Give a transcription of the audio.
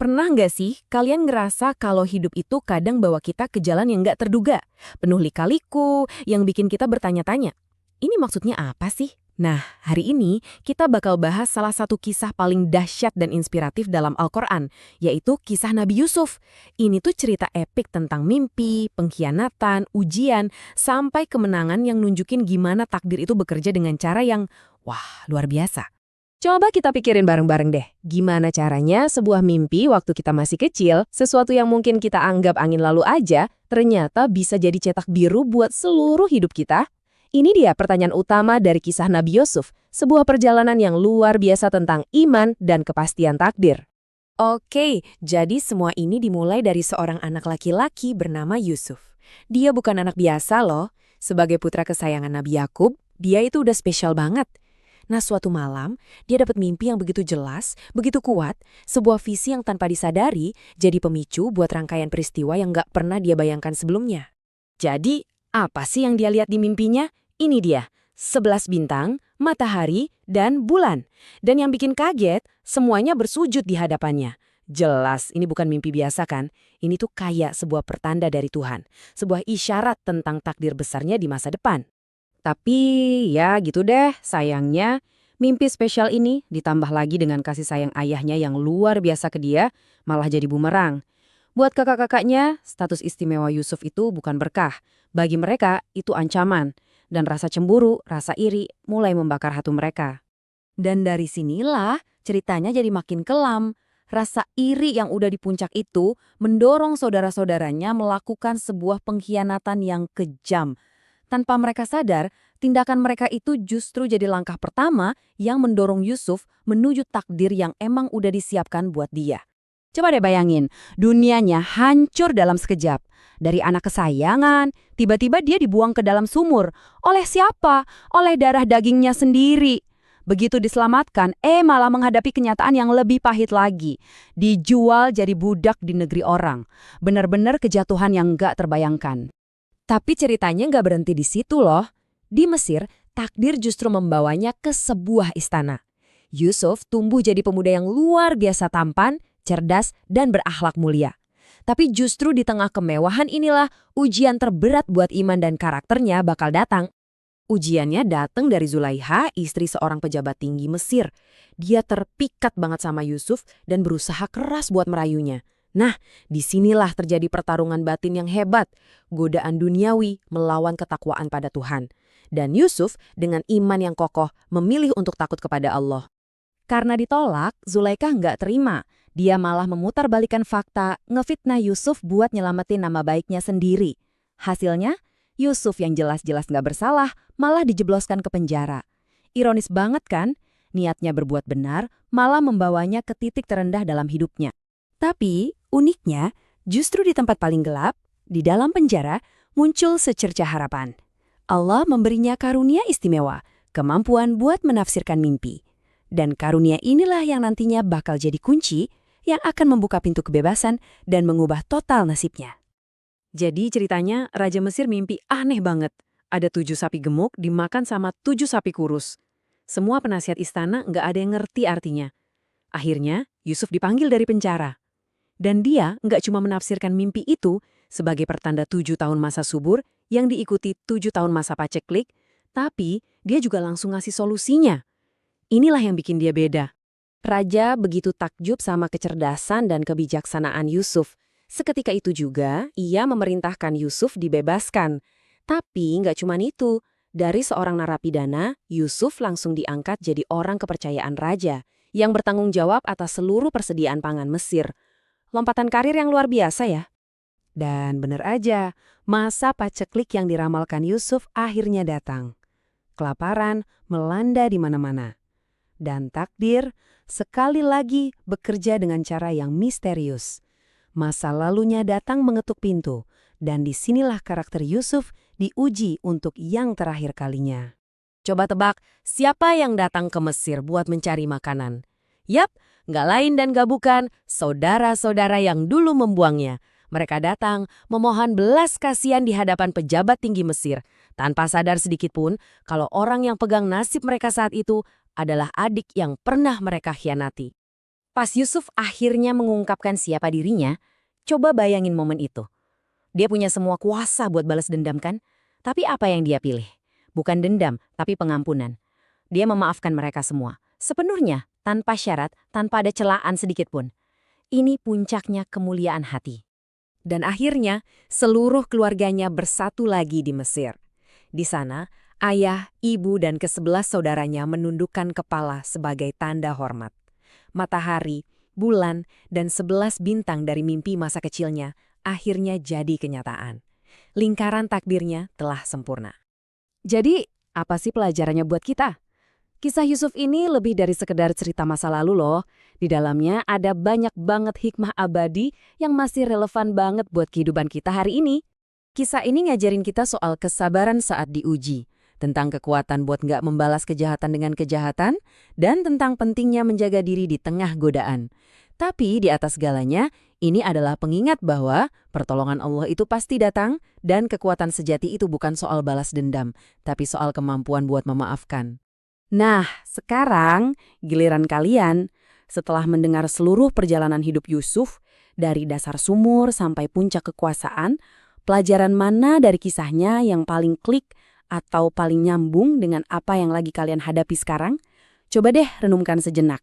Pernah nggak sih kalian ngerasa kalau hidup itu kadang bawa kita ke jalan yang nggak terduga? Penuh lika-liku, yang bikin kita bertanya-tanya, ini maksudnya apa sih? Nah, hari ini kita bakal bahas salah satu kisah paling dahsyat dan inspiratif dalam Al-Quran, yaitu kisah Nabi Yusuf. Ini tuh cerita epik tentang mimpi, pengkhianatan, ujian, sampai kemenangan yang nunjukin gimana takdir itu bekerja dengan cara yang, wah, luar biasa. Coba kita pikirin bareng-bareng deh, gimana caranya sebuah mimpi waktu kita masih kecil, sesuatu yang mungkin kita anggap angin lalu aja, ternyata bisa jadi cetak biru buat seluruh hidup kita? Ini dia pertanyaan utama dari kisah Nabi Yusuf, sebuah perjalanan yang luar biasa tentang iman dan kepastian takdir. Oke, jadi semua ini dimulai dari seorang anak laki-laki bernama Yusuf. Dia bukan anak biasa loh. Sebagai putra kesayangan Nabi Yakub, dia itu udah spesial banget. Nah, suatu malam, dia dapat mimpi yang begitu jelas, begitu kuat, sebuah visi yang tanpa disadari jadi pemicu buat rangkaian peristiwa yang nggak pernah dia bayangkan sebelumnya. Jadi, apa sih yang dia lihat di mimpinya? Ini dia, 11 bintang, matahari, dan bulan. Dan yang bikin kaget, semuanya bersujud di hadapannya. Jelas, ini bukan mimpi biasa kan? Ini tuh kayak sebuah pertanda dari Tuhan. Sebuah isyarat tentang takdir besarnya di masa depan. Tapi ya gitu deh, sayangnya mimpi spesial ini ditambah lagi dengan kasih sayang ayahnya yang luar biasa ke dia, malah jadi bumerang. Buat kakak-kakaknya, status istimewa Yusuf itu bukan berkah. Bagi mereka, itu ancaman. Dan rasa cemburu, rasa iri mulai membakar hati mereka. Dan dari sinilah ceritanya jadi makin kelam. Rasa iri yang udah di puncak itu mendorong saudara-saudaranya melakukan sebuah pengkhianatan yang kejam. Tanpa mereka sadar, tindakan mereka itu justru jadi langkah pertama yang mendorong Yusuf menuju takdir yang emang udah disiapkan buat dia. Coba deh bayangin, dunianya hancur dalam sekejap. Dari anak kesayangan, tiba-tiba dia dibuang ke dalam sumur. Oleh siapa? Oleh darah dagingnya sendiri. Begitu diselamatkan, malah menghadapi kenyataan yang lebih pahit lagi. Dijual jadi budak di negeri orang. Benar-benar kejatuhan yang nggak terbayangkan. Tapi ceritanya nggak berhenti di situ loh. Di Mesir, takdir justru membawanya ke sebuah istana. Yusuf tumbuh jadi pemuda yang luar biasa tampan, cerdas, dan berakhlak mulia. Tapi justru di tengah kemewahan inilah ujian terberat buat iman dan karakternya bakal datang. Ujiannya datang dari Zulaiha, istri seorang pejabat tinggi Mesir. Dia terpikat banget sama Yusuf dan berusaha keras buat merayunya. Nah, disinilah terjadi pertarungan batin yang hebat, godaan duniawi melawan ketakwaan pada Tuhan. Dan Yusuf dengan iman yang kokoh memilih untuk takut kepada Allah. Karena ditolak, Zulaikha nggak terima. Dia malah memutarbalikkan fakta, ngefitnah Yusuf buat nyelamatin nama baiknya sendiri. Hasilnya, Yusuf yang jelas-jelas nggak bersalah malah dijebloskan ke penjara. Ironis banget kan? Niatnya berbuat benar malah membawanya ke titik terendah dalam hidupnya. Tapi, uniknya, justru di tempat paling gelap, di dalam penjara, muncul secercah harapan. Allah memberinya karunia istimewa, kemampuan buat menafsirkan mimpi. Dan karunia inilah yang nantinya bakal jadi kunci yang akan membuka pintu kebebasan dan mengubah total nasibnya. Jadi ceritanya, Raja Mesir mimpi aneh banget. Ada 7 sapi gemuk dimakan sama 7 sapi kurus. Semua penasihat istana nggak ada yang ngerti artinya. Akhirnya, Yusuf dipanggil dari penjara. Dan dia nggak cuma menafsirkan mimpi itu sebagai pertanda 7 tahun masa subur yang diikuti 7 tahun masa paceklik, tapi dia juga langsung ngasih solusinya. Inilah yang bikin dia beda. Raja begitu takjub sama kecerdasan dan kebijaksanaan Yusuf. Seketika itu juga, ia memerintahkan Yusuf dibebaskan. Tapi nggak cuma itu. Dari seorang narapidana, Yusuf langsung diangkat jadi orang kepercayaan raja yang bertanggung jawab atas seluruh persediaan pangan Mesir. Lompatan karir yang luar biasa ya. Dan bener aja, masa paceklik yang diramalkan Yusuf akhirnya datang. Kelaparan melanda di mana-mana. Dan takdir sekali lagi bekerja dengan cara yang misterius. Masa lalunya datang mengetuk pintu, dan disinilah karakter Yusuf diuji untuk yang terakhir kalinya. Coba tebak, siapa yang datang ke Mesir buat mencari makanan? Yap, nggak lain dan nggak bukan saudara-saudara yang dulu membuangnya. Mereka datang memohon belas kasihan di hadapan pejabat tinggi Mesir, tanpa sadar sedikit pun kalau orang yang pegang nasib mereka saat itu adalah adik yang pernah mereka khianati. Pas Yusuf akhirnya mengungkapkan siapa dirinya, coba bayangin momen itu. Dia punya semua kuasa buat balas dendam kan? Tapi apa yang dia pilih? Bukan dendam, tapi pengampunan. Dia memaafkan mereka semua. Sepenuhnya, tanpa syarat, tanpa ada celaan sedikit pun. Ini puncaknya kemuliaan hati. Dan akhirnya, seluruh keluarganya bersatu lagi di Mesir. Di sana, ayah, ibu, dan ke-11 saudaranya menundukkan kepala sebagai tanda hormat. Matahari, bulan, dan 11 bintang dari mimpi masa kecilnya akhirnya jadi kenyataan. Lingkaran takdirnya telah sempurna. Jadi, apa sih pelajarannya buat kita? Kisah Yusuf ini lebih dari sekedar cerita masa lalu loh. Di dalamnya ada banyak banget hikmah abadi yang masih relevan banget buat kehidupan kita hari ini. Kisah ini ngajarin kita soal kesabaran saat diuji, tentang kekuatan buat nggak membalas kejahatan dengan kejahatan, dan tentang pentingnya menjaga diri di tengah godaan. Tapi di atas segalanya, ini adalah pengingat bahwa pertolongan Allah itu pasti datang dan kekuatan sejati itu bukan soal balas dendam, tapi soal kemampuan buat memaafkan. Nah, sekarang giliran kalian. Setelah mendengar seluruh perjalanan hidup Yusuf, dari dasar sumur sampai puncak kekuasaan, pelajaran mana dari kisahnya yang paling klik atau paling nyambung dengan apa yang lagi kalian hadapi sekarang? Coba deh renungkan sejenak.